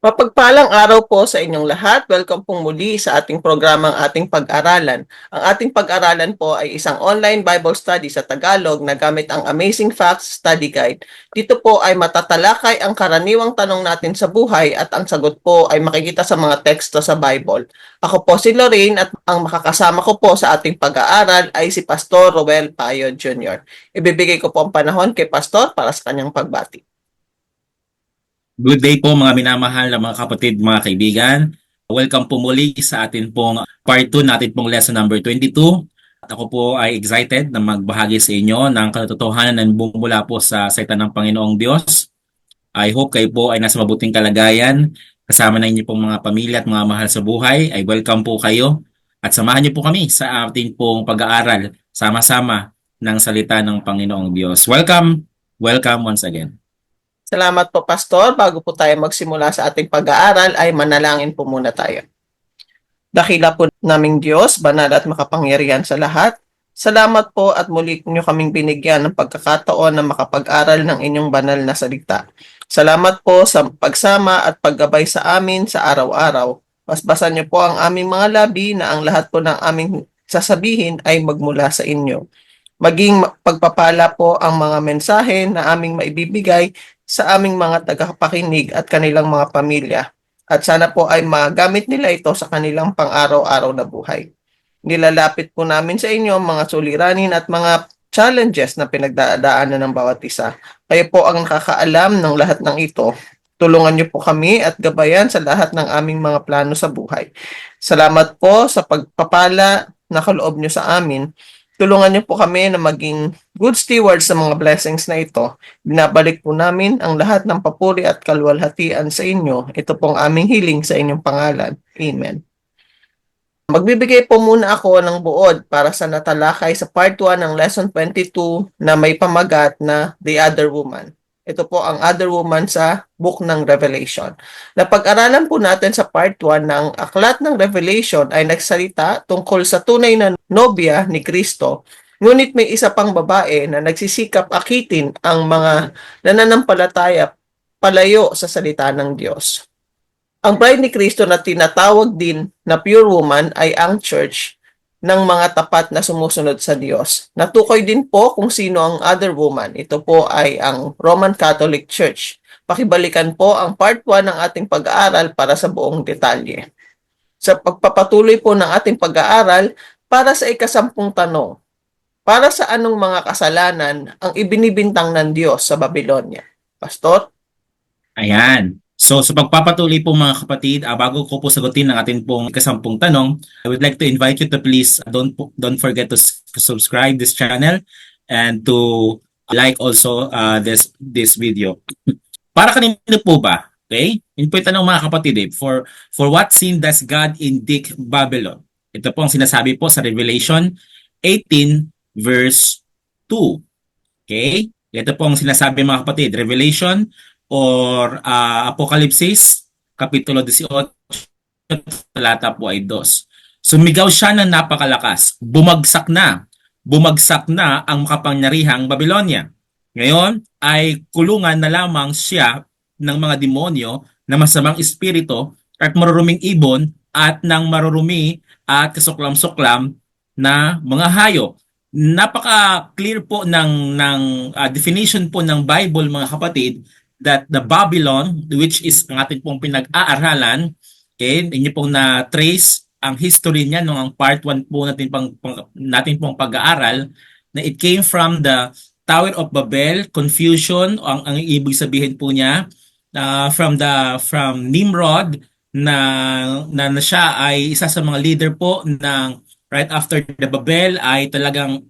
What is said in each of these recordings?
Mapagpalang araw po sa inyong lahat. Welcome pong muli sa ating programang Ating Pag-aralan. Ang ating pag-aralan po ay isang online Bible study sa Tagalog na gamit ang Amazing Facts Study Guide. Dito po ay matatalakay ang karaniwang tanong natin sa buhay at ang sagot po ay makikita sa mga teksto sa Bible. Ako po si Lorraine at ang makakasama ko po sa ating pag-aaral ay si Pastor Roel Payo Jr. Ibibigay ko po ang panahon kay Pastor para sa kanyang pagbati. Good day po mga minamahal na mga kapatid, mga kaibigan. Welcome po muli sa atin pong part 2 natin pong lesson number 22. At ako po ay excited na magbahagi sa inyo ng katotohanan na bumula po sa salita ng Panginoong Diyos. I hope kayo po ay nasa mabuting kalagayan. Kasama na inyo pong mga pamilya at mga mahal sa buhay. Ay welcome po kayo. At samahan niyo po kami sa ating pong pag-aaral sama-sama ng salita ng Panginoong Diyos. Welcome! Welcome once again. Salamat po, Pastor. Bago po tayo magsimula sa ating pag-aaral, ay manalangin po muna tayo. Dakila po naming Diyos, banal at makapangyarihan sa lahat. Salamat po at muli niyo kaming binigyan ng pagkakataon na makapag-aral ng inyong banal na salita. Salamat po sa pagsama at paggabay sa amin sa araw-araw. Basbasan niyo po ang aming mga labi na ang lahat po ng aming sasabihin ay magmula sa inyo. Maging pagpapala po ang mga mensahe na aming maibibigay sa aming mga tagapakinig at kanilang mga pamilya. At sana po ay magamit nila ito sa kanilang pang-araw-araw na buhay. Nilalapit po namin sa inyo ang mga suliranin at mga challenges na pinagdadaanan ng bawat isa. Kayo po ang nakakaalam ng lahat ng ito. Tulungan niyo po kami at gabayan sa lahat ng aming mga plano sa buhay. Salamat po sa pagpapala na kaloob niyo sa amin. Tulungan niyo po kami na maging good stewards sa mga blessings na ito. Binabalik po namin ang lahat ng papuri at kalwalhatian sa inyo. Ito pong aming hiling sa inyong pangalan. Amen. Magbibigay po muna ako ng buod para sa natalakay sa part 1 ng lesson 22 na may pamagat na The Other Woman. Ito po ang other woman sa book ng Revelation. Napag-aralan po natin sa part 1 na ang aklat ng Revelation ay nagsalita tungkol sa tunay na nobya ni Kristo. Ngunit may isa pang babae na nagsisikap akitin ang mga nananampalataya palayo sa salita ng Diyos. Ang bride ni Kristo na tinatawag din na pure woman ay ang church ng mga tapat na sumusunod sa Diyos. Natukoy din po kung sino ang other woman. Ito po ay ang Roman Catholic Church. Pakibalikan po ang part 1 ng ating pag-aaral para sa buong detalye. Sa pagpapatuloy po ng ating pag-aaral, para sa ikasampung tanong, para sa anong mga kasalanan ang ibinibintang ng Diyos sa Babylonia? Pastor? Ayan. So sa pagpapatuloy po mga kapatid, bago ko po sagutin ang ating pong ikasampung tanong, I would like to invite you to please don't forget to subscribe this channel and to like also this video. Para kanino po ba? Okay? Yun po yung tanong mga kapatid For what sin does God indict Babylon? Ito po ang sinasabi po sa Revelation 18 verse 2. Okay? Ito po ang sinasabi mga kapatid. Revelation or Apokalipsis, Kapitulo 18, talata po ay 2. Sumigaw siya ng napakalakas. Bumagsak na ang makapangyarihang Babylonia. Ngayon ay kulungan na lamang siya ng mga demonyo na masamang espiritu at maruruming ibon at ng marurumi at kasuklam-suklam na mga hayop. Napaka-clear po ng definition po ng Bible mga kapatid that the Babylon, which is ang ating pong pinag-aaralan, okay, inyo pong na-trace ang history niya nung ang part 1 po natin pong pag-aaral, na it came from the Tower of Babel, confusion, ang ibig sabihin po niya, from Nimrod, na siya ay isa sa mga leader po ng right after the Babel ay talagang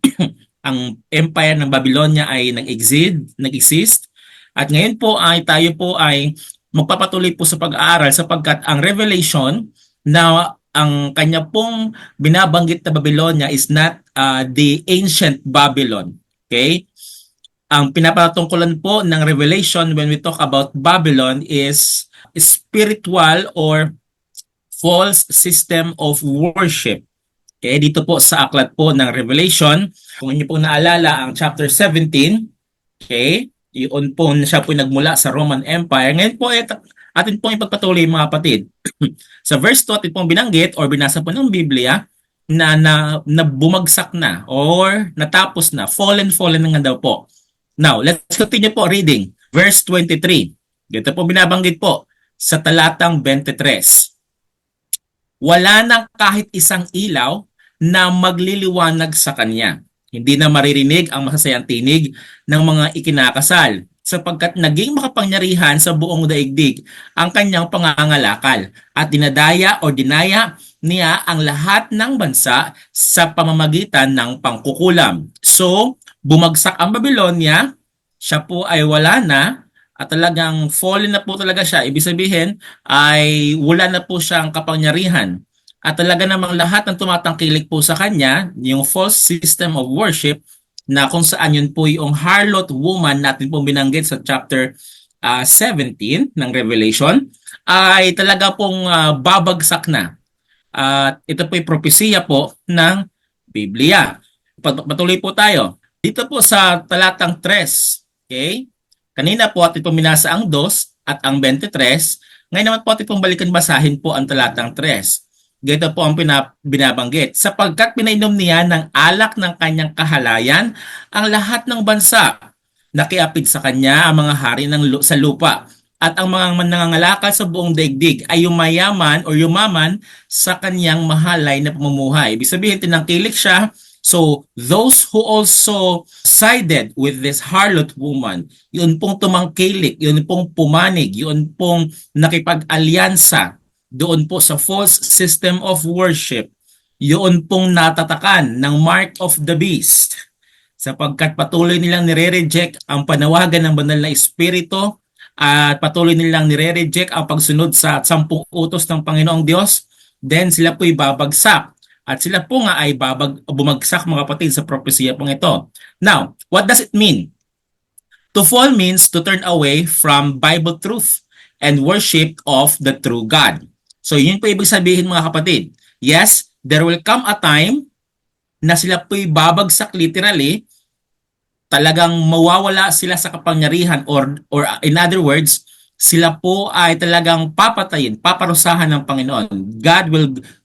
ang empire ng Babylonia ay nag-exist. At ngayon po ay tayo po ay magpapatuloy po sa pag-aaral sapagkat ang Revelation na ang kanya pong binabanggit na Babylonia is not the ancient Babylon. Okay? Ang pinapatungkulan po ng Revelation when we talk about Babylon is spiritual or false system of worship. Okay, dito po sa aklat po ng Revelation, kung inyo po naalala ang chapter 17, okay, yun po siya po nagmula sa Roman Empire. Ngayon po, atin pong ipagpatuloy mga kapatid. Sa verse 2 atin pong binanggit or binasa po ng Biblia na bumagsak na or natapos na, fallen na nga daw po. Now, let's continue po reading. Verse 23. Dito po binabanggit po sa talatang 23. Wala nang kahit isang ilaw na magliliwanag sa kanya. Hindi na maririnig ang masasayang tinig ng mga ikinakasal sapagkat naging makapangyarihan sa buong daigdig ang kanyang pangangalakal at dinadaya o dinaya niya ang lahat ng bansa sa pamamagitan ng pangkukulam. So, bumagsak ang Babylonia, siya po ay wala na at talagang fallen na po talaga siya. Ibig sabihin ay wala na po siyang kapangyarihan. At talaga namang lahat ng tumatangkilik po sa kanya, yung false system of worship, na kung saan yun po yung harlot woman natin pong binanggit sa chapter 17 ng Revelation, ay talaga pong babagsak na. At ito po yung propesiya po ng Biblia. Patuloy po tayo. Dito po sa talatang 3, okay? Kanina po atin pong minasa ang 2 at ang 23. Ngayon naman po atin pong balikan basahin po ang talatang 3. Ganito po ang binabanggit. Sapagkat pinainom niya ng alak ng kanyang kahalayan ang lahat ng bansa. Nakiapid sa kanya ang mga hari sa lupa. At ang mga nangangalakal sa buong daigdig ay yumayaman o yumaman sa kanyang mahalay na pamumuhay. Ibig sabihin, tinangkilik siya. So, those who also sided with this harlot woman, yun pong tumangkilik, yun pong pumanig, yun pong nakipag-alyansa doon po sa false system of worship, yun pong natatakan ng mark of the beast sapagkat patuloy nilang nire-reject ang panawagan ng banal na espiritu at patuloy nilang nire-reject ang pagsunod sa 10 utos ng Panginoong Diyos, then sila po'y babagsak. At sila po nga ay bumagsak mga kapatid sa propesya pong ito. Now, what does it mean? To fall means to turn away from Bible truth and worship of the true God. So yun po ibig sabihin mga kapatid. Yes, there will come a time na sila po'y babagsak literally, talagang mawawala sila sa kapangyarihan or in other words, sila po ay talagang papatayin, paparusahan ng Panginoon. God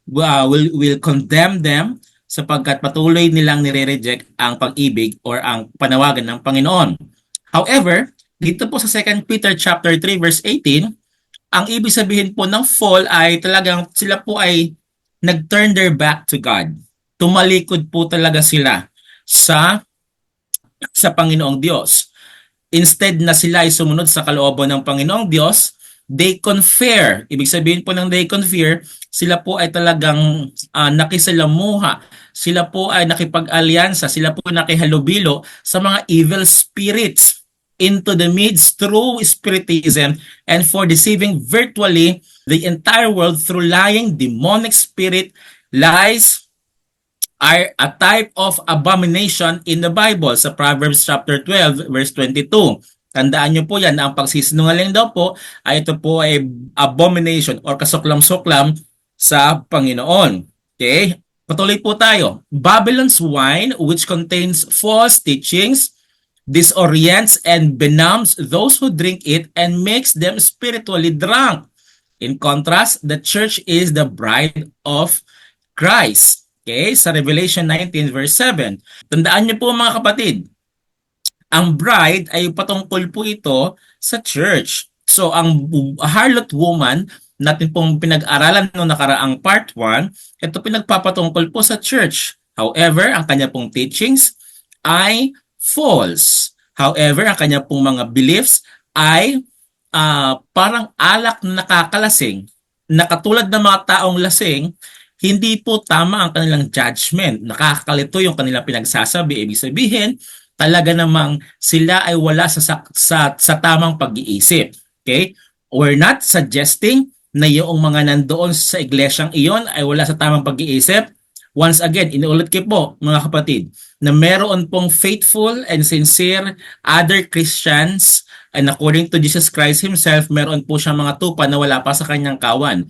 will condemn them sapagkat patuloy nilang nire-reject ang pag-ibig or ang panawagan ng Panginoon. However, dito po sa 2 Peter chapter 3 verse 18, ang ibig sabihin po ng fall ay talagang sila po ay nag-turn their back to God. Tumalikod po talaga sila sa Panginoong Diyos. Instead na sila ay sumunod sa kalooban ng Panginoong Diyos, they confer. Ibig sabihin po ng they confer, sila po ay talagang nakisalamuha. Sila po ay nakipag-alyansa. Sila po nakihalubilo sa mga evil spirits into the midst through spiritism and for deceiving virtually the entire world through lying demonic spirit. Lies are a type of abomination in the Bible sa Proverbs chapter 12 verse 22. Tandaan nyo po yan na ang pagsisinungaling daw po ay ito po ay abomination or kasuklam-suklam sa Panginoon. Okay? Patuloy po tayo. Babylon's wine, which contains false teachings, disorients and benumbs those who drink it and makes them spiritually drunk. In contrast, the church is the bride of Christ. Okay, sa Revelation 19 verse 7. Tandaan niyo po mga kapatid, ang bride ay patungkol po ito sa church. So ang harlot woman natin pong pinag-aralan noong nakaraang part 1, ito pinagpapatungkol po sa church. However, ang kanya pong teachings ay false. However, ang kanya pong mga beliefs ay parang alak na nakakalasing, na katulad ng mga taong lasing, hindi po tama ang kanilang judgment. Nakakalito yung kanilang pinagsasabi. Ibig sabihin, talaga namang sila ay wala sa tamang pag-iisip. Okay? We're not suggesting na yung mga nandoon sa iglesyang iyon ay wala sa tamang pag-iisip. Once again, inuulit ko po mga kapatid, na meron pong faithful and sincere other Christians, and according to Jesus Christ Himself, meron po siyang mga tupa na wala pa sa kanyang kawan.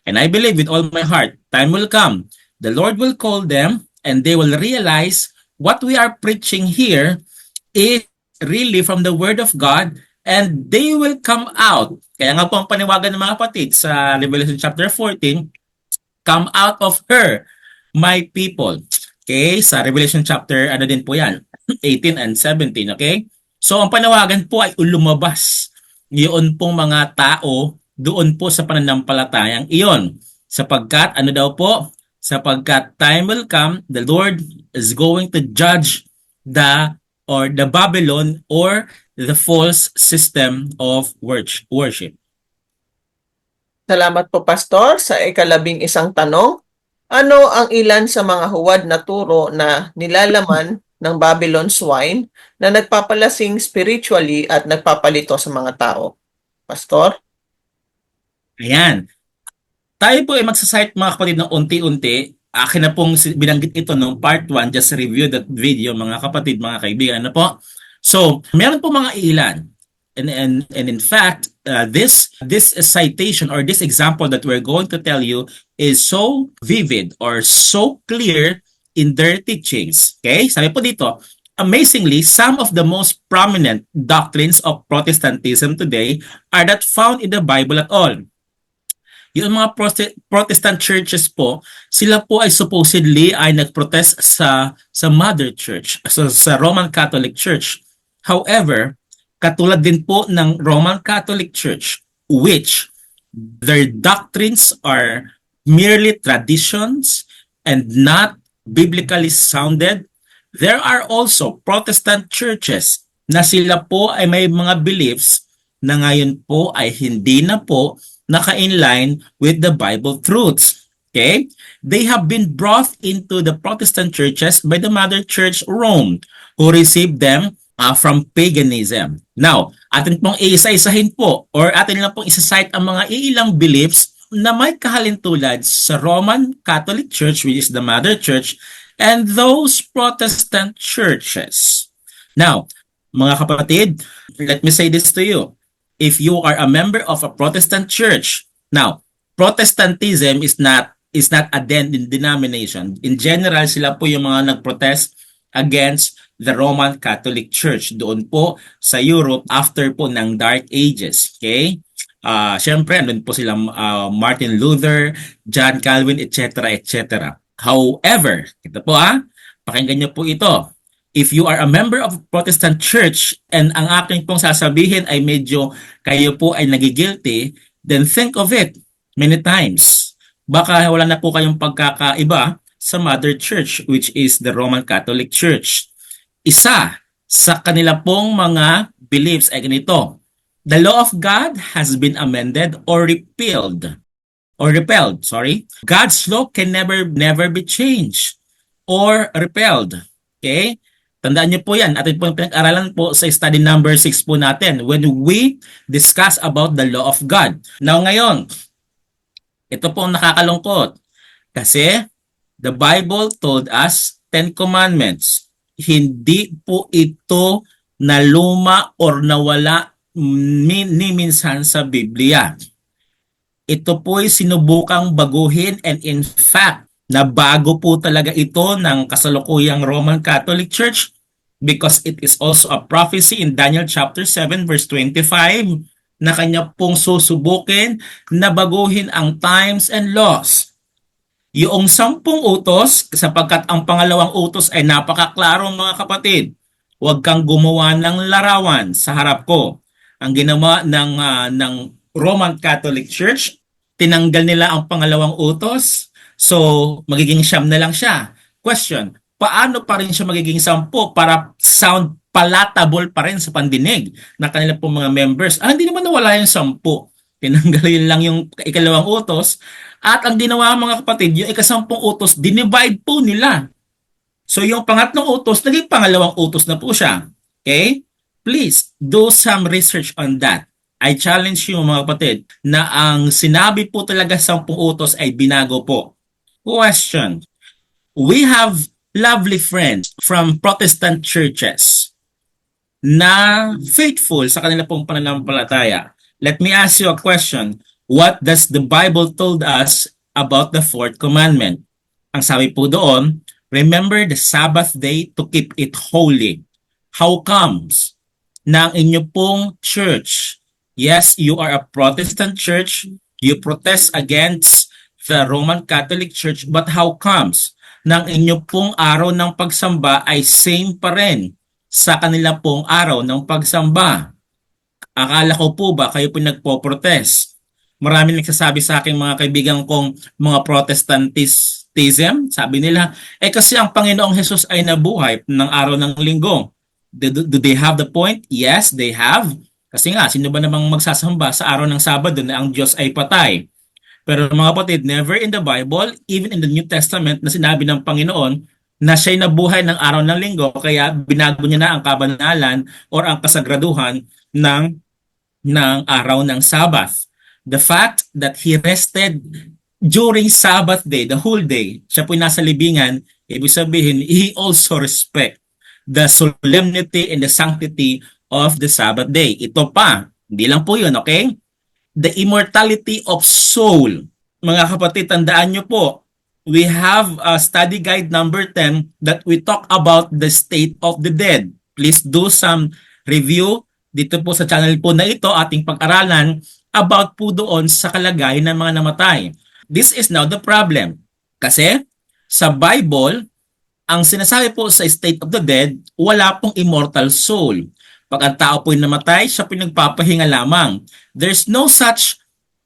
And I believe with all my heart, time will come, the Lord will call them, and they will realize what we are preaching here is really from the Word of God, and they will come out. Kaya nga po ang paniwagan ng mga kapatid sa Revelation chapter 14, come out of her, my people. Okay, sa Revelation chapter, ano din po yan, 18 and 17, okay? So, ang panawagan po ay lumabas yun pong mga tao doon po sa pananampalatayang iyon. Sapagkat, ano daw po? Sapagkat time will come, the Lord is going to judge the Babylon or the false system of worship. Salamat po, Pastor. Sa ika-11 tanong, ano ang ilan sa mga huwad na turo na nilalaman ng Babylon swine na nagpapalasing spiritually at nagpapalito sa mga tao? Pastor? Ayan. Tayo po ay magsasite mga kapatid ng unti-unti. Akin na pong binanggit ito nung part 1, just review that video mga kapatid, mga kaibigan. Ano po? So, meron po mga ilan. And in fact, this citation or this example that we're going to tell you is so vivid or so clear in their teachings. Okay? Sabi po dito, amazingly, some of the most prominent doctrines of Protestantism today are not found in the Bible at all. Yung mga Protestant churches po, sila po ay supposedly ay nagprotest sa Mother Church, sa Roman Catholic Church. However, katulad din po ng Roman Catholic Church, which their doctrines are merely traditions and not biblically sounded, there are also Protestant churches na sila po ay may mga beliefs na ngayon po ay hindi na po naka-inline with the Bible truths. Okay? They have been brought into the Protestant churches by the Mother Church Rome, who received them from paganism. Now, atin pong iisa-isahin po or atin lang pong isa-cite ang mga ilang beliefs na may kahalintulad sa Roman Catholic Church, which is the Mother Church, and those Protestant churches. Now, mga kapatid, let me say this to you. If you are a member of a Protestant church, now, Protestantism is not a denomination. In general, sila po yung mga nag-protest against the Roman Catholic Church doon po sa Europe after po ng Dark Ages. Okay? Siyempre, andun po sila Martin Luther, John Calvin, etc. etc. However, ito po pakinggan niyo po ito. If you are a member of a Protestant church and ang aking pong sasabihin ay medyo kayo po ay nagigilty, then think of it many times. Baka wala na po kayong pagkakaiba sa Mother Church, which is the Roman Catholic Church. Isa sa kanila pong mga beliefs ay ganito. The law of God has been amended or repelled. God's law can never be changed or repelled. Okay? Tandaan niyo po yan. Atin po yung pinag-aralan po sa study number 6 po natin when we discuss about the law of God. Now ngayon, ito po ang nakakalungkot. Kasi the Bible told us 10 commandments. Hindi po ito naluma or nawala ni minsan sa Biblia. Ito po ay sinubukang baguhin and in fact, nabago po talaga ito ng kasalukuyang Roman Catholic Church because it is also a prophecy in Daniel chapter 7 verse 25 na kanya pong susubukin na baguhin ang times and laws. Yung 10 utos, sapagkat ang pangalawang utos ay napakaklaro mga kapatid, huwag kang gumawa ng larawan sa harap ko. Ang ginawa ng Roman Catholic Church, tinanggal nila ang pangalawang utos, so magiging 9 na lang siya. Question, paano pa rin siya magiging 10 para sound palatable pa rin sa pandinig na kanila pong mga members? Hindi naman nawala yung 10. Tinanggalin lang yung ikalawang utos at ang ginawa mga kapatid, yung ika-10 utos, dinivide po nila. So yung pangatlong utos, naging pangalawang utos na po siya. Okay? Please, do some research on that. I challenge you mga kapatid na ang sinabi po talaga 10 utos ay binago po. Question. We have lovely friends from Protestant churches na faithful sa kanila pong pananampalataya. Let me ask you a question. What does the Bible told us about the 4th commandment? Ang sabi po doon, remember the Sabbath day to keep it holy. How comes? ng inyo pong church. Yes, you are a Protestant church. You protest against the Roman Catholic Church. But how comes ng inyo pong araw ng pagsamba ay same pa rin sa kanila pong araw ng pagsamba? Akala ko po ba kayo po nagpo-protest? Marami nagsasabi sa akin mga kaibigan kong mga Protestantism, sabi nila, kasi ang Panginoong Jesus ay nabuhay ng araw ng linggo. Do they have the point? Yes, they have. Kasi nga, sino ba namang magsasamba sa araw ng Sabado na ang Diyos ay patay? Pero mga kapatid, never in the Bible, even in the New Testament, na sinabi ng Panginoon na siya'y nabuhay ng araw ng linggo, kaya binago niya na ang kabanalan or ang kasagraduhan ng araw ng Sabbath. The fact that he rested during Sabbath day, the whole day, siya po'y nasa libingan, ibig sabihin, he also respect the solemnity and the sanctity of the Sabbath day. Ito pa, hindi lang po yun, okay? The immortality of soul. Mga kapatid, tandaan nyo po, we have a study guide number 10 that we talk about the state of the dead. Please do some review dito po sa channel po na ito, ating pag-aralan about po doon sa kalagayan ng mga namatay. This is now the problem. Kasi sa Bible, ang sinasabi po sa state of the dead, wala pong immortal soul. Pag ang tao po'y namatay, siya po'y nagpapahinga lamang. There's no such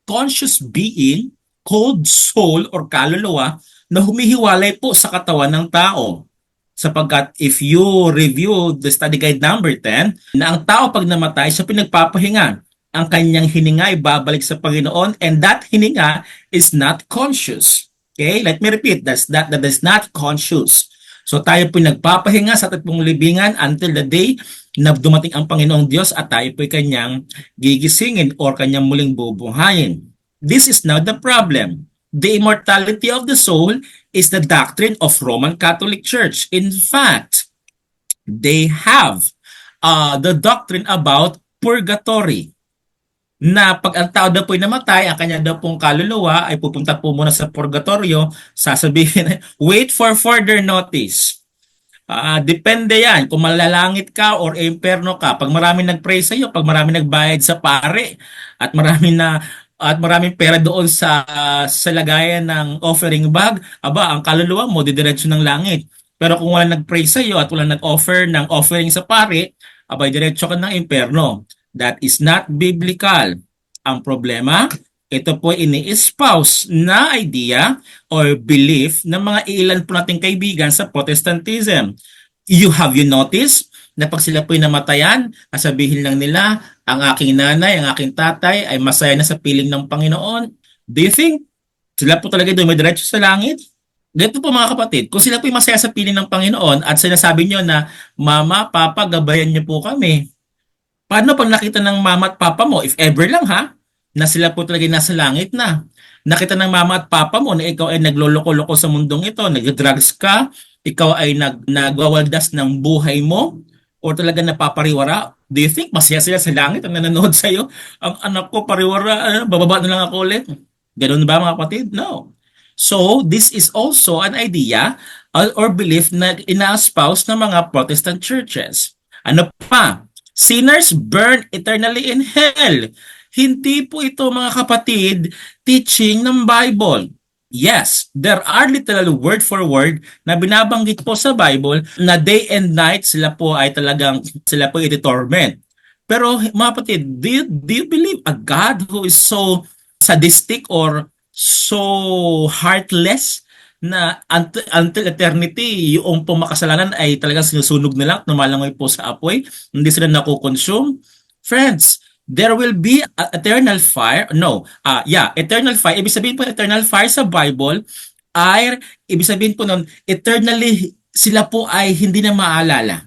conscious being called soul or kaluluwa na humihiwalay po sa katawan ng tao. Sapagkat if you review the study guide number 10, na ang tao pag namatay, siya pinagpapahinga. Ang kanyang hininga ay babalik sa Panginoon, and that hininga is not conscious. Okay? Let me repeat, that is not conscious. So tayo po nagpapahinga sa ating pong libingan until the day na dumating ang Panginoong Diyos at tayo po kanyang gigisingin or kanyang muling bubuhayin. This is not the problem. The immortality of the soul is the doctrine of Roman Catholic Church. In fact, they have the doctrine about purgatory. Na pag ang tao daw po'y namatay, ang kanya daw pong kaluluwa ay pupunta po muna sa purgatorio, sasabihin, wait for further notice. Depende yan kung malalangit ka or imperno ka. Pag marami nag-pray sa iyo, pag marami nagbayad sa pare, at maraming pera doon sa lagayan ng offering bag, ang kaluluwa mo didiretso ng langit. Pero kung wala nag-pray sa iyo at wala nag-offer ng offering sa pare, diretso ka ng imperno. That is not biblical. Ang problema, ito po ini-espouse na idea or belief ng mga ilan po nating kaibigan sa Protestantism. Have you noticed na pag sila po'y namatayan, sabihin lang nila, ang aking nanay, ang aking tatay ay masaya na sa piling ng Panginoon? Do you think sila po talaga dumidiretso sa langit? Ganito po mga kapatid, kung sila po'y masaya sa piling ng Panginoon at sinasabi nyo na, Mama, Papa, gabayan niyo po kami. Paano pag nakita ng mama at papa mo, if ever lang na sila po talaga nasa langit na. Nakita ng mama at papa mo na ikaw ay nagloloko-loko sa mundong ito, nag-drugs ka, ikaw ay nagwawaldas ng buhay mo, o talaga napapariwara. Do you think masaya sila sa langit ang nanonood sa iyo? Ang anak ko pariwara, bababa na lang ako ulit. Ganun ba mga kapatid? No. So, this is also an idea or belief na ina-espouse ng mga Protestant churches. Ano pa? Sinners burn eternally in hell. Hindi po ito mga kapatid teaching ng Bible. Yes, there are literal word for word na binabanggit po sa Bible na day and night sila po iti-torment. Pero mga kapatid, do you believe a God who is so sadistic or so heartless na until eternity, yung pumakasalanan ay talagang sinusunog na lang, numalangoy po sa apoy, hindi sila nakukonsume? Friends, there will be eternal fire. Eternal fire. Ibig sabihin po eternal fire sa Bible ay, ibig sabihin po nun, eternally sila po ay hindi na maalala.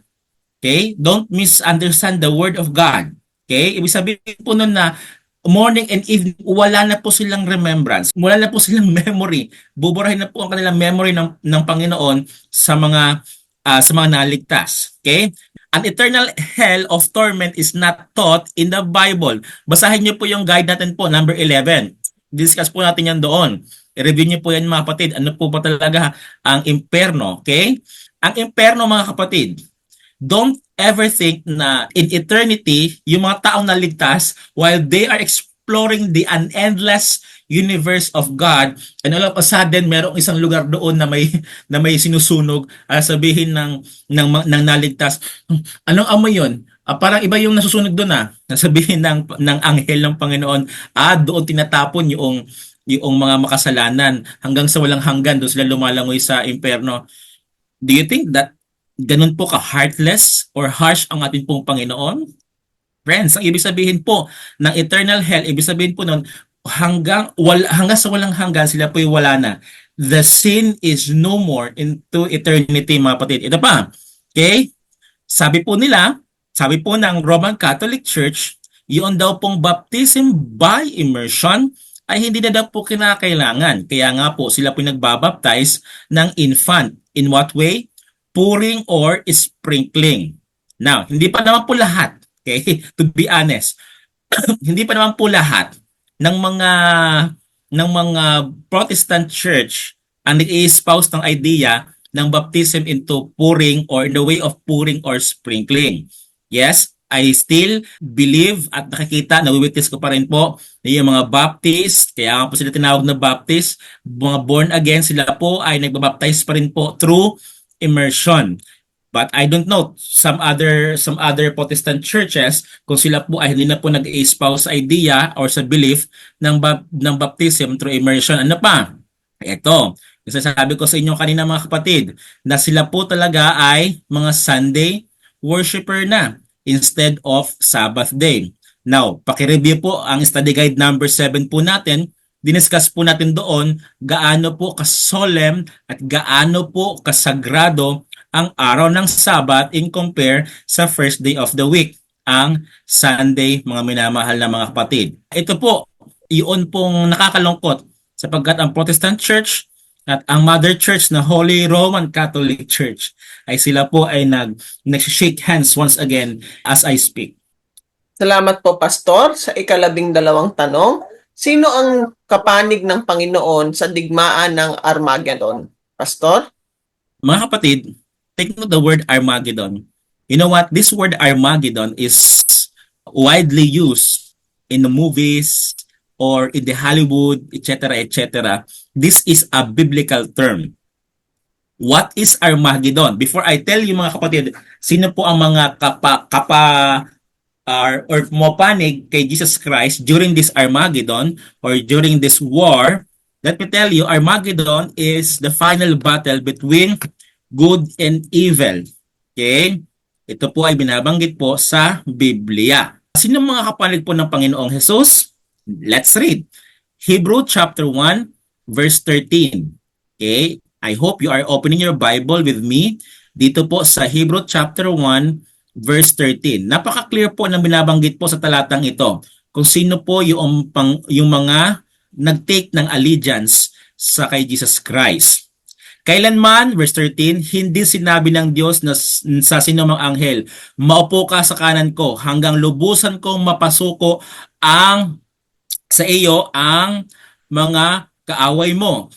Okay? Don't misunderstand the word of God. Okay? Ibig sabihin po nun na morning and evening, wala na po silang remembrance. Wala na po silang memory. Buburahin na po ang kanilang memory ng Panginoon sa mga naligtas. Okay? An eternal hell of torment is not taught in the Bible. Basahin niyo po yung guide natin po, number 11. Discuss po natin yan doon. I-review niyo po yan mga kapatid. Ano po ba talaga ang imperno? Okay? Ang imperno mga kapatid, Don't ever think na in eternity, yung mga taong naligtas, while they are exploring the unendless universe of God, and all of a sudden, merong isang lugar doon na may sinusunog, sabihin ng naligtas, anong amoy yun? Parang iba yung nasusunog doon nasabihin ng anghel ng Panginoon, doon tinatapon yung mga makasalanan hanggang sa walang hanggan, doon sila lumalangoy sa impyerno. Do you think that ganun po ka-heartless or harsh ang ating pong Panginoon? Friends, ang ibig sabihin po ng eternal hell, ibig sabihin po nun, hanggang sa walang hanggan, sila po'y wala na. The sin is no more into eternity, mga kapatid. Ito pa, okay? Sabi po ng Roman Catholic Church, yun daw pong baptism by immersion ay hindi na daw po kinakailangan. Kaya nga po sila po nagbabaptize ng infant. In what way? Pouring or sprinkling. Now, hindi pa naman po lahat, okay? To be honest, hindi pa naman po lahat ng mga Protestant church ang nag-i-espouse ng idea ng baptism into pouring or in the way of pouring or sprinkling. Yes, I still believe at nakikita, nawiwitness ko pa rin po na yung mga Baptist, kaya nga po sila tinawag na Baptist, mga born again, sila po ay nagbabaptize pa rin po through immersion. But I don't know, some other Protestant churches, kung sila po ay hindi na po nag-espouse sa idea or sa belief ng baptism through immersion. Ano pa? Ito, sabi ko sa inyo kanina mga kapatid, na sila po talaga ay mga Sunday worshiper na instead of Sabbath day. Now, pakireview po ang study guide number 7 po natin. Diniscuss po natin doon gaano po kasolemn at gaano po kasagrado ang araw ng Sabbath in compare sa first day of the week, ang Sunday, mga minamahal na mga kapatid. Ito po, iyon pong nakakalungkot sapagkat ang Protestant Church at ang Mother Church na Holy Roman Catholic Church ay sila po ay nag-shake hands once again as I speak. Salamat po, Pastor. Sa ika-12 tanong, sino ang kapanig ng Panginoon sa digmaan ng Armageddon? Pastor? Mga kapatid, take note the word Armageddon. You know what? This word Armageddon is widely used in the movies or in the Hollywood, etc., etc. This is a biblical term. What is Armageddon? Before I tell you mga kapatid, sino po ang mga or pumapanig kay Jesus Christ during this Armageddon or during this war, let me tell you, Armageddon is the final battle between good and evil. Okay? Ito po ay binabanggit po sa Biblia. Sino mga kapanig po ng Panginoong Jesus? Let's read. Hebrew chapter 1 verse 13. Okay? I hope you are opening your Bible with me dito po sa Hebrew chapter 1 verse 13. Napaka-clear po ng binabanggit po sa talatang ito kung sino po yung mga nag-take ng allegiance sa kay Jesus Christ. Kailanman, verse 13, hindi sinabi ng Diyos na sa sinumang anghel, maupo ka sa kanan ko hanggang lubusan kong mapasuko sa iyo ang mga kaaway mo.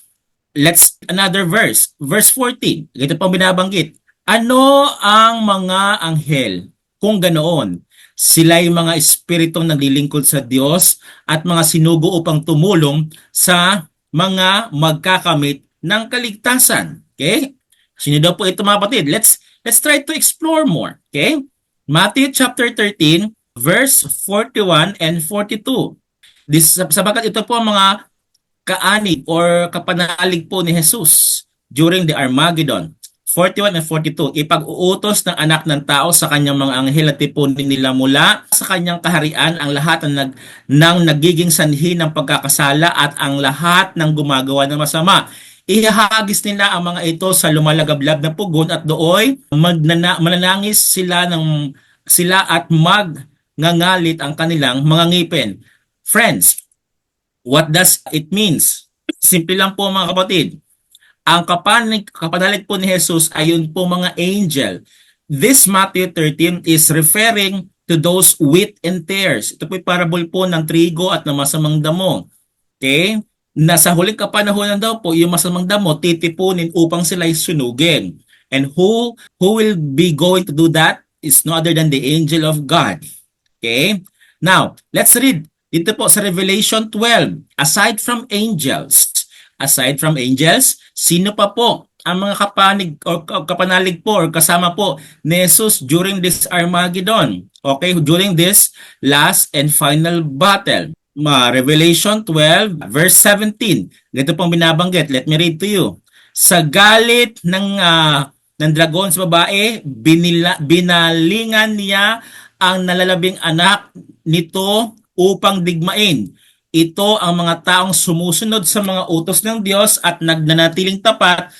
Let's another verse. Verse 14. Ito pang binabanggit. Ano ang mga anghel? Kung ganoon, sila yung mga espiritong naglilingkod sa Diyos at mga sinugo upang tumulong sa mga magkakamit ng kaligtasan. Okay? Sino daw po ito mga kapatid? Let's try to explore more. Okay? Matthew chapter 13 verse 41 and 42. Sabagat ito po ang mga kaanig or kapanalig po ni Jesus during the Armageddon. 41 and 42, ipag-uutos ng anak ng tao sa kanyang mga anghel at tipunin nila mula sa kanyang kaharian ang lahat ng nagiging sanhi ng pagkakasala at ang lahat ng gumagawa ng masama. Ihahagis nila ang mga ito sa lumalagablab na pugon at dooy mananangis sila at magngangalit ang kanilang mga ngipin. Friends, what does it means? Simple lang po mga kapatid. Ang kapanalig po ni Jesus ay yun po mga angel. This Matthew 13 is referring to those wheat and tares. Ito po yung parable po ng trigo at ng masamang damo. Okay? Nasa huling kapanahonan daw po, yung masamang damo titipunin upang sila'y sunugin. And who will be going to do that is no other than the angel of God. Okay? Now, let's read dito po sa Revelation 12. Aside from angels, sino pa po ang mga kapanalig po or kasama po ni Jesus during this Armageddon? Okay, during this last and final battle. Revelation 12 verse 17. Dito pong binabanggit. Let me read to you. Sa galit ng dragon sa babae, binalingan niya ang nalalabing anak nito upang digmain. Ito ang mga taong sumusunod sa mga utos ng Diyos at nagnanatiling tapat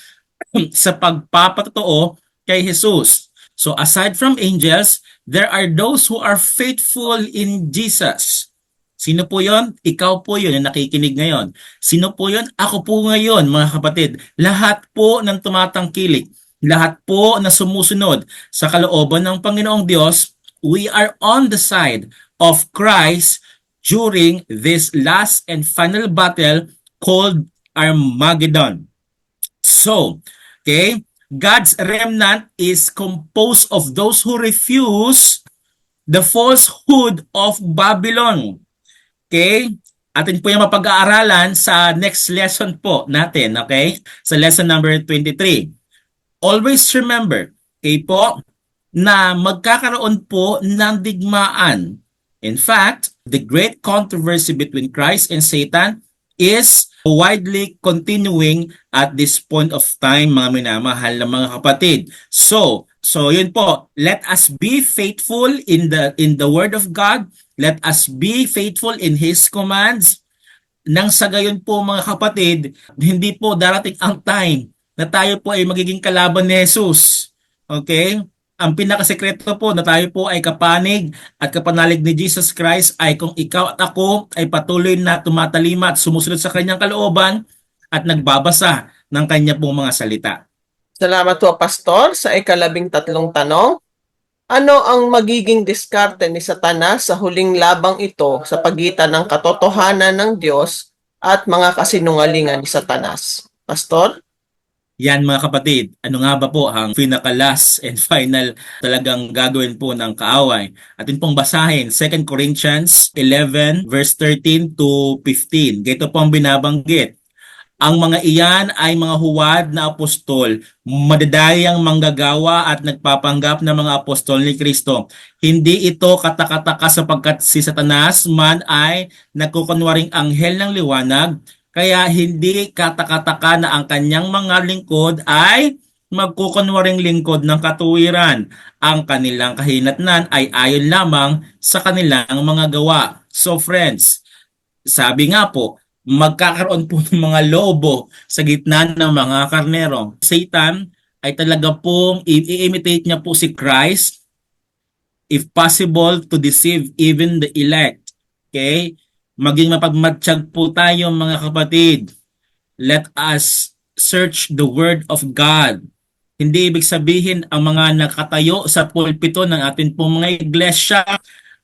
sa pagpapatotoo kay Jesus. So aside from angels, there are those who are faithful in Jesus. Sino po yon? Ikaw po yun na nakikinig ngayon. Sino po yon? Ako po ngayon, mga kapatid. Lahat po ng tumatangkilik, lahat po na sumusunod sa kalooban ng Panginoong Diyos, we are on the side of Christ during this last and final battle called Armageddon. So, okay, God's remnant is composed of those who refuse the falsehood of Babylon. Okay? Atin po yung mapag-aaralan sa next lesson po natin, okay? Sa lesson number 23. Always remember, okay po, na magkakaroon po ng digmaan. In fact, the great controversy between Christ and Satan is widely continuing at this point of time, mga minamahal na mga kapatid. So yun po, let us be faithful in the word of God. Let us be faithful in His commands. Nang sa gayon po mga kapatid, hindi po darating ang time na tayo po ay magiging kalaban ni Jesus. Okay? Ang pinakasekreto po na tayo po ay kapanig at kapanalig ni Jesus Christ ay kung ikaw at ako ay patuloy na tumatalima at sumusunod sa kanyang kalooban at nagbabasa ng kanya pong mga salita. Salamat po, Pastor, sa ika-13 tanong. Ano ang magiging diskarte ni Satanas sa huling labang ito sa pagitan ng katotohanan ng Diyos at mga kasinungalingan ni Satanas? Pastor? Yan mga kapatid, ano nga ba po ang pinaka-last and final talagang gagawin po ng kaaway? Atin pong basahin 2 Corinthians 11 verse 13 to 15. Ganito po ang binabanggit. Ang mga iyan ay mga huwad na apostol, madadayang manggagawa at nagpapanggap na mga apostol ni Kristo. Hindi ito katakataka sapagkat si Satanas man ay nagkukunwaring anghel ng liwanag, kaya hindi katakataka na ang kanyang mga lingkod ay magkukunwaring lingkod ng katuwiran. Ang kanilang kahinatnan ay ayon lamang sa kanilang mga gawa. So friends, sabi nga po, magkakaroon po ng mga lobo sa gitna ng mga karnero. Satan ay talaga pong i-imitate niya po si Christ, if possible, to deceive even the elect. Okay? Maging mapagmatsyag po tayo mga kapatid. Let us search the Word of God. Hindi ibig sabihin ang mga nakatayo sa pulpito ng ating pong mga iglesia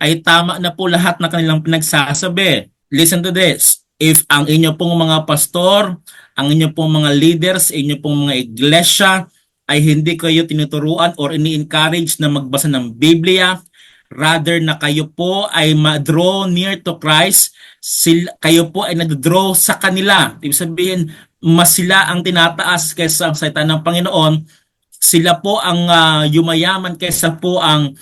ay tama na po lahat na kanilang pinagsasabi. Listen to this. If ang inyo pong mga pastor, ang inyo pong mga leaders, inyo pong mga iglesia ay hindi kayo tinuturuan or ini-encourage na magbasa ng Biblia, rather na kayo po ay ma-draw near to Christ, kayo po ay nag-draw sa kanila. Ibig sabihin, mas sila ang tinataas kaysa ang salita ng Panginoon. Sila po ang yumayaman kaysa po ang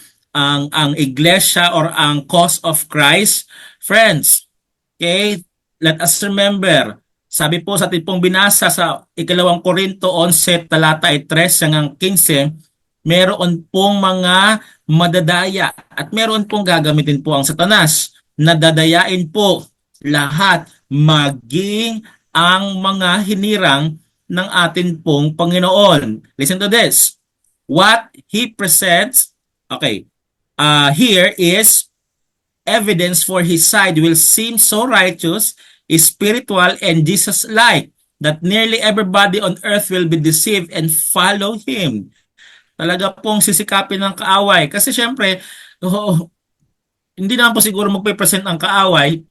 iglesia or ang cause of Christ. Friends, okay? Let us remember, sabi po sa ating pong binasa sa 2 Korinto 11, talata 3 hanggang 15, meron pong mga madadaya at meron pong gagamitin po ang Satanas na dadayain po lahat maging ang mga hinirang ng atin pong Panginoon. Listen to this. What he presents, here is evidence for his side will seem so righteous, spiritual, and Jesus-like that nearly everybody on earth will be deceived and follow him. Talaga pong sisikapin ng kaaway. Kasi syempre, hindi naman po siguro magpe-present ang kaaway,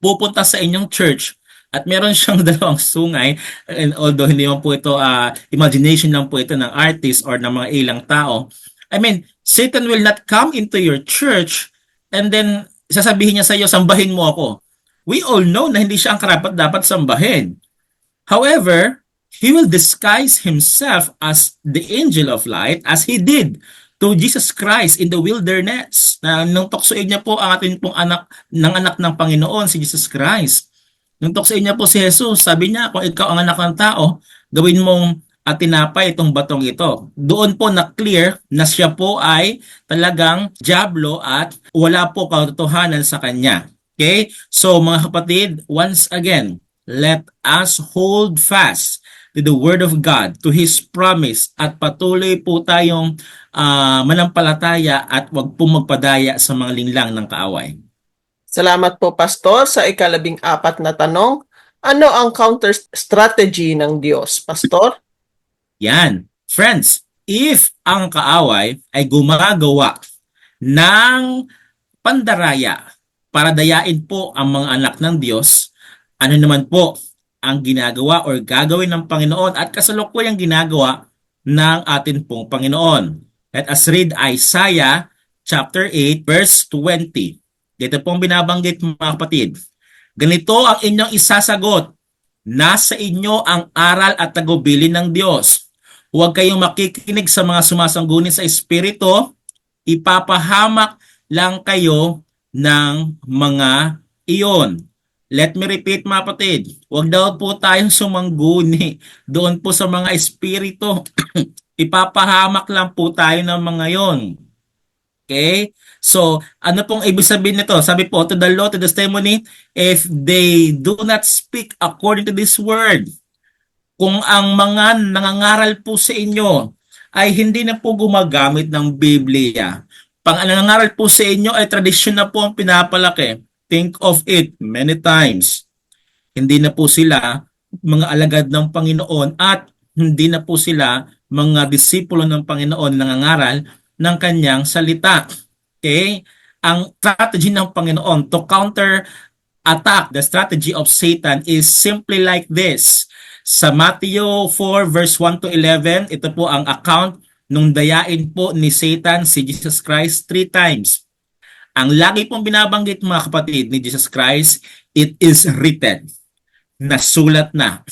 pupunta sa inyong church At meron siyang dalawang sungay, and although hindi man po ito, imagination lang po ito ng artist or ng mga ilang tao. I mean, Satan will not come into your church and then sasabihin niya sa iyo, sambahin mo ako. We all know na hindi siya ang karapat dapat sambahin. However, he will disguise himself as the angel of light as he did to Jesus Christ in the wilderness. Na nung tuksoin niya po ang ating pong anak ng Panginoon, si Jesus Christ. Nung tuksoin niya po si Jesus, sabi niya, kung ikaw ang anak ng tao, gawin mong tinapay itong batong ito. Doon po na clear na siya po ay talagang diablo at wala po katotohanan sa kanya. Okay? So mga kapatid, once again, let us hold fast to the Word of God, to His promise, at patuloy po tayong manampalataya at wag po magpadaya sa mga linlang ng kaaway. Salamat po, Pastor, sa ika-14 na tanong. Ano ang counter strategy ng Diyos, Pastor? Yan. Friends, if ang kaaway ay gumagawa ng pandaraya para dayain po ang mga anak ng Diyos, ano naman po ang ginagawa or gagawin ng Panginoon at kasalukuyang ginagawa ng atin pong Panginoon? Let us read Isaiah chapter 8 verse 20. Dito pong binabanggit, mga kapatid. Ganito ang inyong isasagot. Nasa inyo ang aral at tagubilin ng Diyos. Huwag kayong makikinig sa mga sumasangguni sa Espiritu. Ipapahamak lang kayo ng mga iyon. Let me repeat, mga kapatid. Huwag daw po tayong sumangguni doon po sa mga espiritu. Ipapahamak lang po tayo ng mga iyon. Okay? So, ano pong ibig sabihin nito? Sabi po, to the law, to the testimony, if they do not speak according to this word, kung ang mga nangangaral po sa inyo ay hindi na po gumagamit ng Biblia, pang nangangaral po sa inyo ay tradisyon na po ang pinapalaki. Think of it many times. Hindi na po sila mga alagad ng Panginoon at hindi na po sila mga disipulo ng Panginoon na nangangaral ng kanyang salita. Okay? Ang strategy ng Panginoon to counter attack the strategy of Satan is simply like this. Sa Matthew 4 verse 1 to 11, ito po ang account nung dayain po ni Satan si Jesus Christ 3 times. Ang lagi pong binabanggit, mga kapatid, ni Jesus Christ, it is written. Nasulat na.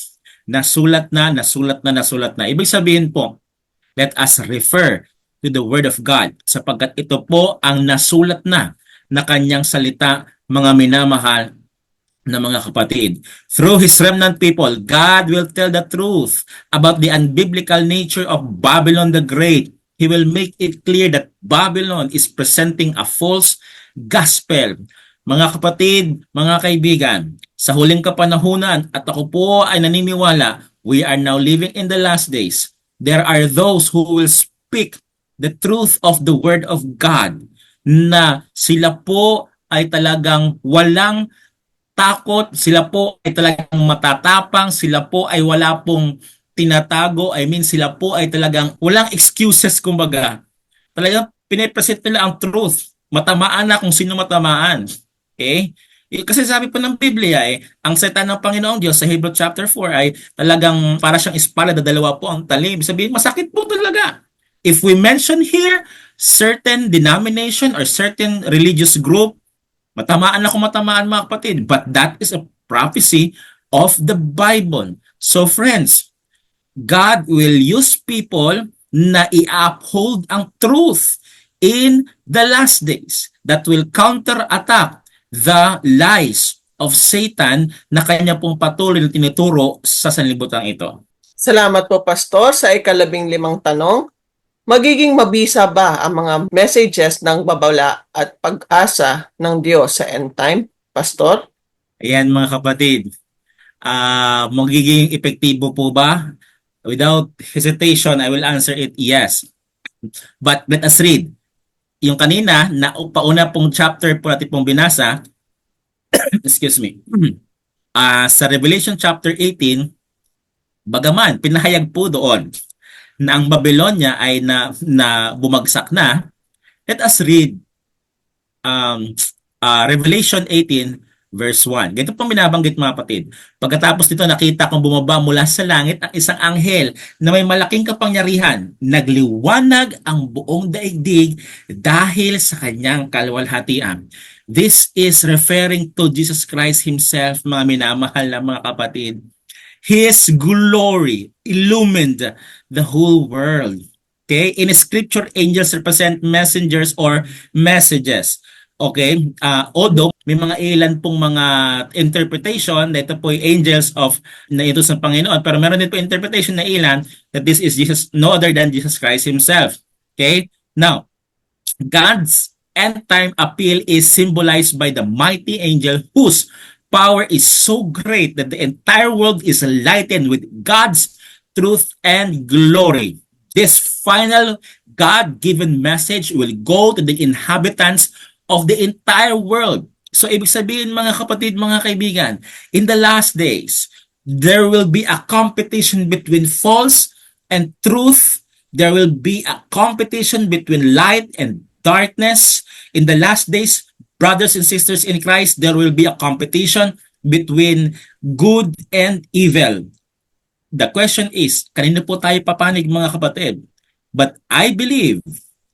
Nasulat na, nasulat na, nasulat na. Ibig sabihin po, let us refer to the Word of God sapagkat ito po ang nasulat na kanyang salita, mga minamahal na mga kapatid. Through His remnant people, God will tell the truth about the unbiblical nature of Babylon the Great. He will make it clear that Babylon is presenting a false gospel. Mga kapatid, mga kaibigan, sa huling kapanahunan at ako po ay naniniwala, we are now living in the last days. There are those who will speak the truth of the Word of God na sila po ay talagang walang takot, sila po ay talagang matatapang, sila po ay wala pong tinatago, sila po ay talagang walang excuses, kumbaga. Talagang pinipresent nila ang truth. Matamaan na kung sino matamaan. Okay? Kasi sabi po ng Biblia ang salita ng Panginoong Diyos sa Hebrew chapter 4 ay talagang para siyang espada, dalawa po ang talim. Sabihin, masakit po talaga. If we mention here certain denomination or certain religious group, matamaan na kung matamaan, mga kapatid. But that is a prophecy of the Bible. So friends, God will use people na i-uphold ang truth in the last days that will counterattack the lies of Satan na kanya pong patuloy na tinuturo sa sanlibutan ito. Salamat po, Pastor, sa ika-15 tanong. Magiging mabisa ba ang mga messages ng babala at pag-asa ng Diyos sa end time, Pastor? Ayan, mga kapatid. Magiging epektibo po ba? Without hesitation, I will answer it yes. But let us read. Yung kanina, na pauna pong chapter po natin pong binasa, excuse me, sa Revelation chapter 18, bagaman, pinahayag po doon na ang Babylonia ay na bumagsak na, let us read Revelation 18 verse 1. Ganito pong binabanggit mga kapatid. Pagkatapos nito nakita kong bumaba mula sa langit ang isang anghel na may malaking kapangyarihan. Nagliwanag ang buong daigdig dahil sa kanyang kaluwalhatian. This is referring to Jesus Christ Himself, mga minamahal na mga kapatid. His glory illumined the whole world. Okay? In scripture, angels represent messengers or messages. Okay? Although may mga ilan pong mga interpretation na ito po ay angels of na ito sa Panginoon, pero meron din po interpretation na ilan that this is Jesus, no other than Jesus Christ Himself. Okay? Now, God's end time appeal is symbolized by the mighty angel whose power is so great that the entire world is lightened with God's truth and glory. This final God-given message will go to the inhabitants of the entire world. So ibig sabihin mga kapatid, mga kaibigan, in the last days, there will be a competition between false and truth. There will be a competition between light and darkness. In the last days, brothers and sisters in Christ, there will be a competition between good and evil. The question is, kanino po tayo papanig mga kapatid? But I believe,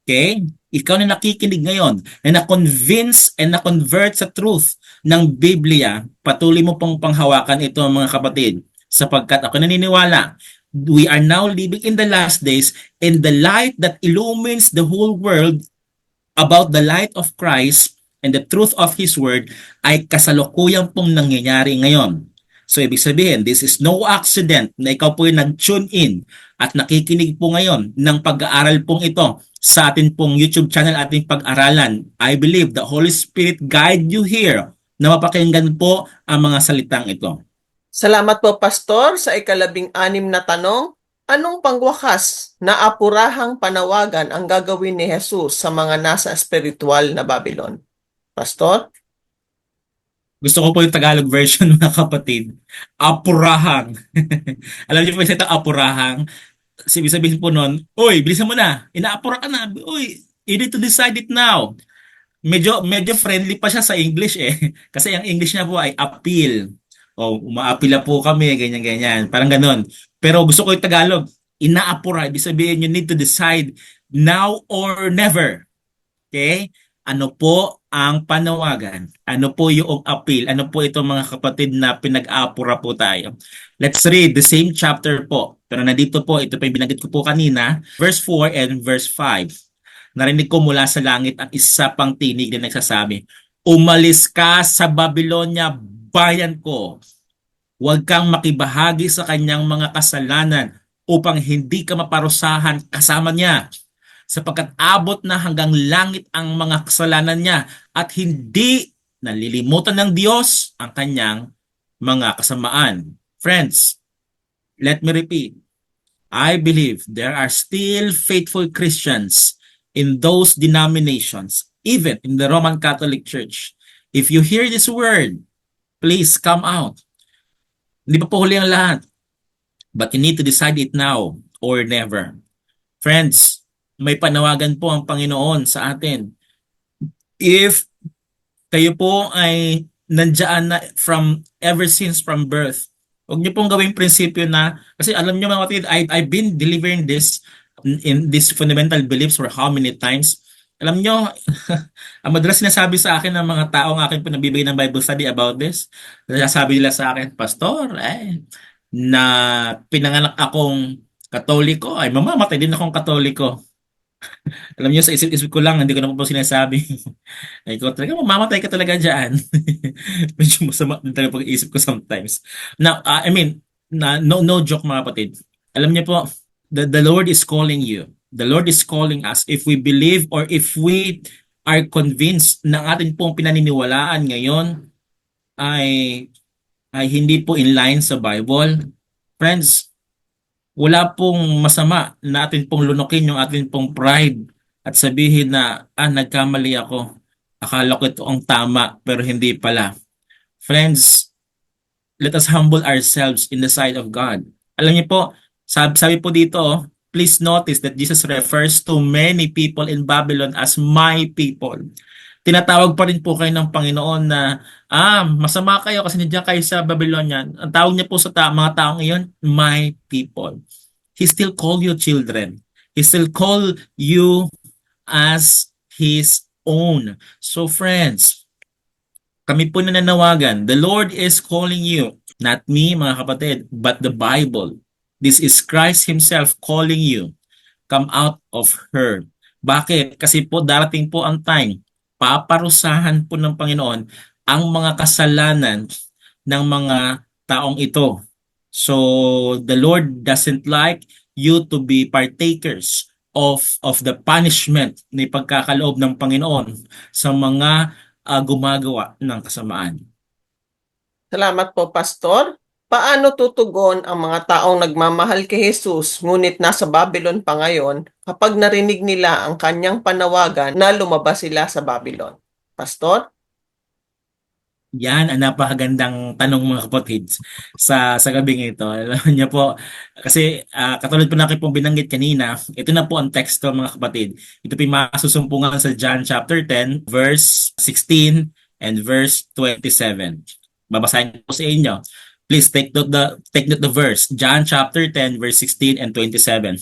okay, ikaw na nakikinig ngayon, na na-convince and na-convert sa truth ng Biblia, patuloy mo pong panghawakan ito mga kapatid. Sapagkat ako naniniwala, we are now living in the last days and the light that illumines the whole world about the light of Christ and the truth of His Word ay kasalukuyang pong nangyayari ngayon. So ibig sabihin, this is no accident na ikaw po yung nag-tune in at nakikinig po ngayon ng pag-aaral pong ito sa atin pong YouTube channel, ating pag-aralan. I believe the Holy Spirit guide you here na mapakinggan po ang mga salitang ito. Salamat po, Pastor, sa ika-16 na tanong. Anong pangwakas na apurahang panawagan ang gagawin ni Jesus sa mga nasa espiritual na Babylon? Pastor? Gusto ko po yung Tagalog version mga kapatid. Apurahang. Alam niyo po yung salita apurahang? Ibig sabihin po nun, uy, bilisan mo na. Inaapura ka na. Uy, you need to decide it now. Medyo friendly pa siya sa English eh. Kasi ang English niya po ay appeal. O, umaapila po kami, ganyan-ganyan. Parang ganon. Pero gusto ko yung Tagalog. Inaapura. Ibig sabihin, you need to decide now or never. Okay? Ano po ang panawagan? Ano po yung appeal? Ano po ito mga kapatid na pinag-aapura po tayo? Let's read the same chapter po. Pero nandito po, ito pa yung binanggit ko po kanina, verse 4 and verse 5. Narinig ko mula sa langit ang isa pang tinig na nagsasabi, umalis ka sa Babylonia, bayan ko. Huwag kang makibahagi sa kanyang mga kasalanan upang hindi ka maparusahan kasama niya. Sapagkat abot na hanggang langit ang mga kasalanan niya at hindi nalilimutan ng Diyos ang kanyang mga kasamaan. Friends, let me repeat. I believe there are still faithful Christians in those denominations, even in the Roman Catholic Church. If you hear this word, please come out. Hindi pa po huli ang lahat. But you need to decide it now or never. Friends, may panawagan po ang Panginoon sa atin. If kayo po ay nandiyan na ever since from birth, huwag niyo pong gawing prinsipyo na, kasi alam niyo mga kapatid, I've been delivering this in these fundamental beliefs for how many times. Alam niyo, ang madalas sinasabi sa akin ng mga taong akin po nabibigay ng Bible study about this, nasasabi nila sa akin, Pastor, na pinanganak akong Katoliko, ay mamamatay din akong Katoliko. Alam niyo, sa isip-isip ko lang, hindi ko na po sinasabi. Ay ko talaga, mamamatay ka talaga dyan. Medyo masama din talaga pag-iisip ko sometimes. Now, no joke mga kapatid. Alam niyo po, the Lord is calling you. The Lord is calling us. If we believe or if we are convinced na atin pong pinaniniwalaan ngayon ay hindi po in line sa Bible, friends, wala pong masama na atin pong lunukin yung atin pong pride at sabihin na, nagkamali ako. Akala ko ito ang tama, pero hindi pala. Friends, let us humble ourselves in the sight of God. Alam niyo po, sabi po dito, please notice that Jesus refers to many people in Babylon as my people. Tinatawag pa rin po kayo ng Panginoon na, masama kayo kasi nandiyan kayo sa Babylonia. Ang tawag niya po sa mga taong iyon, my people. He still call you children. He still call you as His own. So friends, kami po nananawagan. The Lord is calling you. Not me, mga kapatid, but the Bible. This is Christ Himself calling you. Come out of her. Bakit? Kasi po darating po ang time, paparusahan po ng Panginoon ang mga kasalanan ng mga taong ito. So the Lord doesn't like you to be partakers of the punishment na ipagkakaloob ng Panginoon sa mga gumagawa ng kasamaan. Salamat po, Pastor. Paano tutugon ang mga taong nagmamahal kay Jesus ngunit nasa Babylon pa ngayon kapag narinig nila ang kanyang panawagan na lumabas sila sa Babylon? Pastor? Yan ang napakagandang tanong mga kapatid sa gabing ito. Alam niyo po, kasi katulad po na pong binanggit kanina, ito na po ang teksto mga kapatid. Ito po yung masusumpungan sa John chapter 10, verse 16 and verse 27. Babasahin ko sa inyo. Please take note the verse. John chapter 10, verse 16 and 27.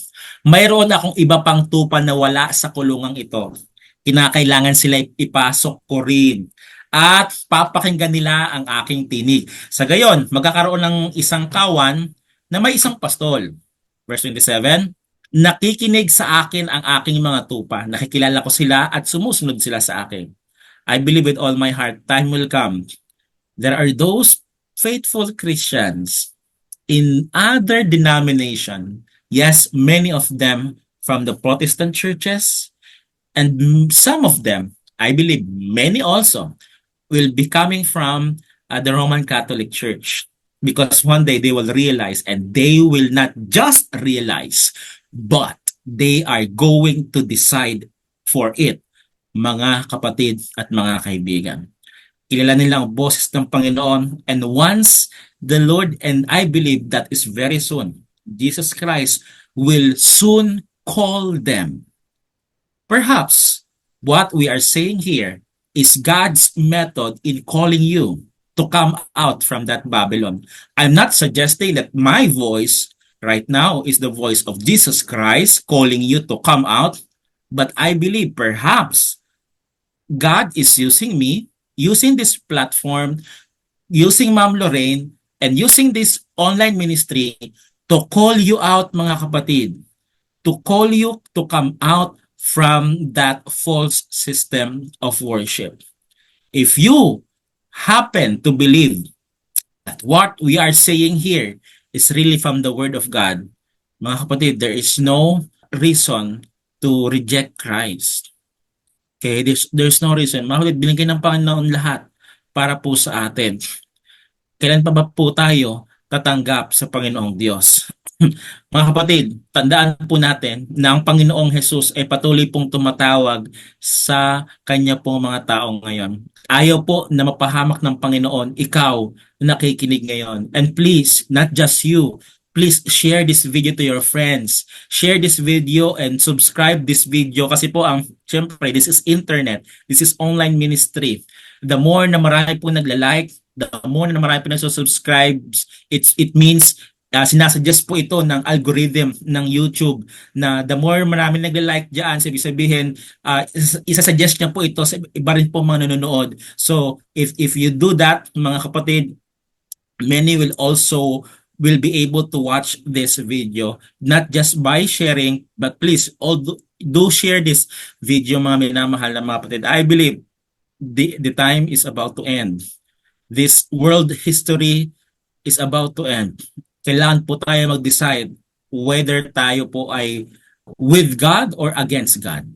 Mayroon akong iba pang tupa na wala sa kulungang ito. Kinakailangan sila ipasok ko rin at papakinggan nila ang aking tinig. Sa gayon, magkakaroon ng isang kawan na may isang pastol. Verse 27, nakikinig sa akin ang aking mga tupa. Nakikilala ko sila at sumusunod sila sa akin. I believe with all my heart, time will come. There are those faithful Christians in other denomination. Yes, many of them from the Protestant churches, and some of them, I believe many also, will be coming from the Roman Catholic Church, because one day they will realize, and they will not just realize, but they are going to decide for it, mga kapatid at mga kaibigan. Kilala nila ang boses ng Panginoon, and once the Lord, and I believe that is very soon, Jesus Christ will soon call them. Perhaps what we are saying here is God's method in calling you to come out from that Babylon. I'm not suggesting that my voice right now is the voice of Jesus Christ calling you to come out, but I believe perhaps God is using me, using this platform, using Ma'am Lorraine, and using this online ministry to call you out, mga kapatid, to call you to come out from that false system of worship. If you happen to believe that what we are saying here is really from the Word of God, mga kapatid, there is no reason to reject Christ. Okay, there's no reason. Mga kapatid, binigay ng Panginoon lahat para po sa atin. Kailan pa ba po tayo tatanggap sa Panginoong Diyos? Mga kapatid, tandaan po natin na ang Panginoong Jesus ay patuloy pong tumatawag sa kanya pong mga tao ngayon. Ayaw po na mapahamak ng Panginoon, ikaw na nakikinig ngayon. And please, not just you, please share this video to your friends. Share this video and subscribe this video kasi po syempre, this is internet. This is online ministry. The more na marami po nagla-like, the more na marami po nagsusubscribe, it means sinasuggest po ito ng algorithm ng YouTube na the more marami nagla-like diyan, sabihin isa-suggest niya po ito sa iba rin po mga nanonood. So if you do that, mga kapatid, many will be able to watch this video not just by sharing, but please do share this video, mga minamahal na mga kapatid. I believe the time is about to end. This world history is about to end. Kailangan po tayo mag-decide whether tayo po ay with God or against God.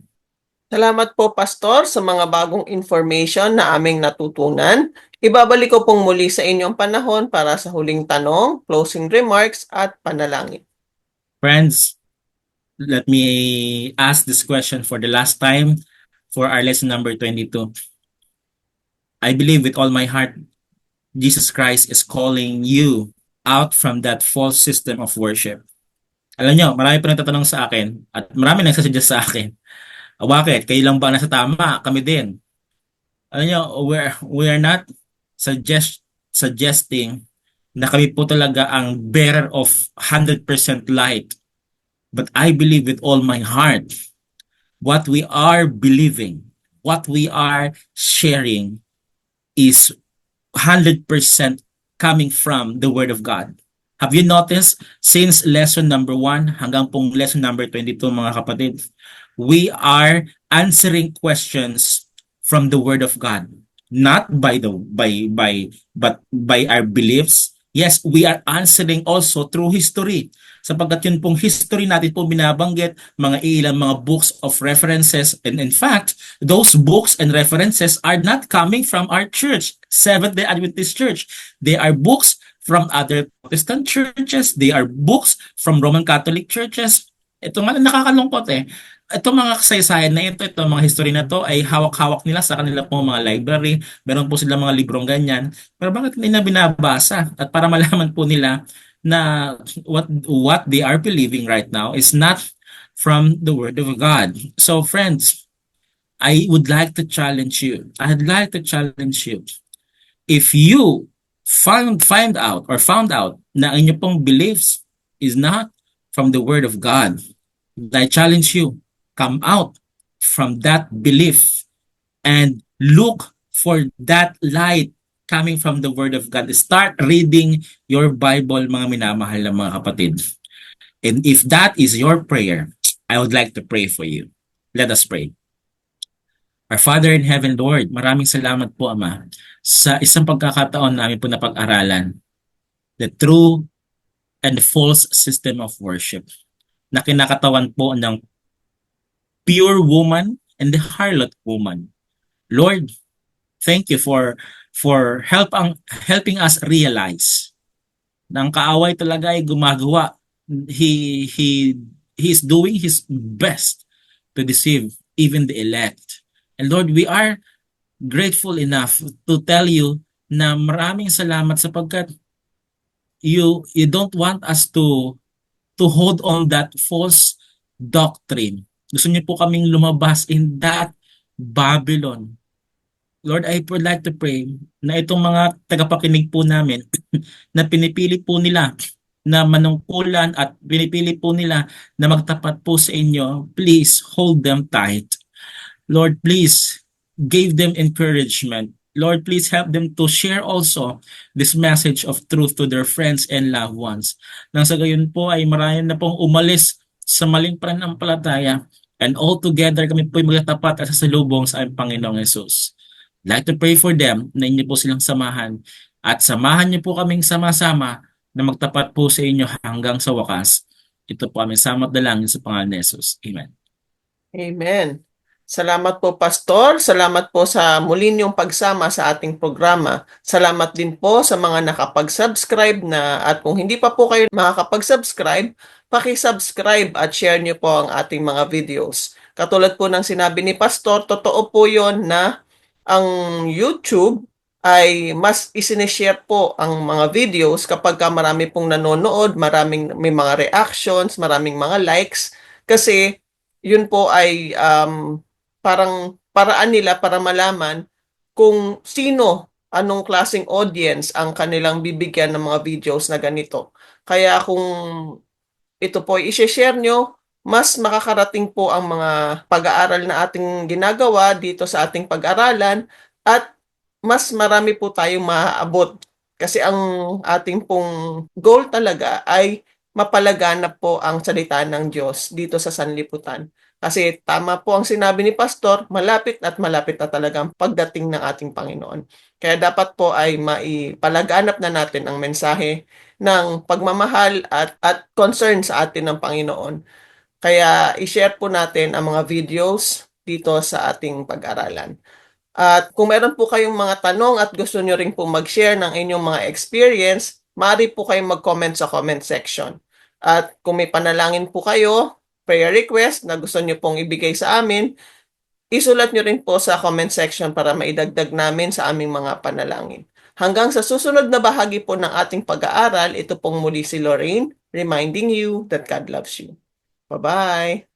Salamat po, Pastor, sa mga bagong information na aming natutunan. Ibabalik ko pong muli sa inyong panahon para sa huling tanong, closing remarks, at panalangin. Friends, let me ask this question for the last time for our lesson number 22. I believe with all my heart, Jesus Christ is calling you out from that false system of worship. Alam nyo, marami pa nagtatanong sa akin at marami nagsasuggest sa akin. Bakit? Kayo lang ba nasa tama? Kami din. Alam nyo, we're not suggesting na kami po talaga ang bearer of 100% light. But I believe with all my heart, what we are believing, what we are sharing is 100% coming from the Word of God. Have you noticed, since lesson number 1 hanggang pong lesson number 22, mga kapatid, we are answering questions from the Word of God, not but by our beliefs. Yes, we are answering also through history. Sapagkat yun pong history natin po binabanggit, mga ilang mga books of references, and in fact, those books and references are not coming from our church, Seventh-day Adventist Church. They are books from other Protestant churches. They are books from Roman Catholic churches. Ito nga nakakalungkot eh. Itong mga kasaysayan na ito, itong mga history na to ay hawak-hawak nila sa kanila po mga library. Meron po sila mga librong ganyan. Pero bakit nila binabasa? At para malaman po nila na what they are believing right now is not from the Word of God. So friends, I would like to challenge you. I'd like to challenge you. If you find out or found out na ang inyong pong beliefs is not from the Word of God, I challenge you, come out from that belief and look for that light coming from the Word of God. Start reading your Bible, mga minamahal na mga kapatid. And if that is your prayer, I would like to pray for you. Let us pray. Our Father in Heaven, Lord, maraming salamat po, Ama, sa isang pagkakataon namin po na pag-aralan the true and false system of worship na kinakatawan po ng pure woman and the harlot woman. Lord, thank you for helping us realize na ang kaaway talaga ay gumagawa. He is doing his best to deceive even the elect. And Lord, we are grateful enough to tell you na maraming salamat sapagkat you don't want us to hold on that false doctrine. Gusto niyo po kaming lumabas in that Babylon. Lord, I would like to pray na itong mga tagapakinig po namin na pinipili po nila na manungkulan at pinipili po nila na magtapat po sa inyo, please hold them tight. Lord, please give them encouragement. Lord, please help them to share also this message of truth to their friends and loved ones. Nang sa gayon po ay marami na pong umalis sa maling pananampalataya and all together kami po ay magtatapat at sasalubong sa aming Panginoong Yesus. I'd like to pray for them na inyo po silang samahan at samahan niyo po kaming sama-sama na magtapat po sa inyo hanggang sa wakas. Ito po aming samat dalangin sa pangalan ni Jesus. Amen. Amen. Salamat po, Pastor. Salamat po sa muli niyong pagsama sa ating programa. Salamat din po sa mga nakapag-subscribe na at kung hindi pa po kayo makakapag-subscribe, paki-subscribe at share niyo po ang ating mga videos. Katulad po ng sinabi ni Pastor, totoo po yon na ang YouTube ay mas isineshare po ang mga videos kapag marami pong nanonood, may mga reactions, maraming mga likes, kasi yun po ay parang paraan nila para malaman kung sino, anong klaseng audience ang kanilang bibigyan ng mga videos na ganito. Kaya kung ito po ay i-share nyo, mas makakarating po ang mga pag-aaral na ating ginagawa dito sa ating pag-aralan at mas marami po tayong maaabot. Kasi ang ating pong goal talaga ay mapalaganap po ang salita ng Diyos dito sa sanlibutan. Kasi tama po ang sinabi ni Pastor, malapit at malapit na talaga ang pagdating ng ating Panginoon. Kaya dapat po ay maipalaganap na natin ang mensahe ng pagmamahal at concern sa atin ng Panginoon. Kaya i-share po natin ang mga videos dito sa ating pag-aralan. At kung meron po kayong mga tanong at gusto nyo rin po mag-share ng inyong mga experience, maaari po kayong mag-comment sa comment section. At kung may panalangin po kayo, prayer request na gusto nyo pong ibigay sa amin, isulat nyo rin po sa comment section para maidagdag namin sa aming mga panalangin. Hanggang sa susunod na bahagi po ng ating pag-aaral, ito pong muli si Lorraine, reminding you that God loves you. Bye-bye!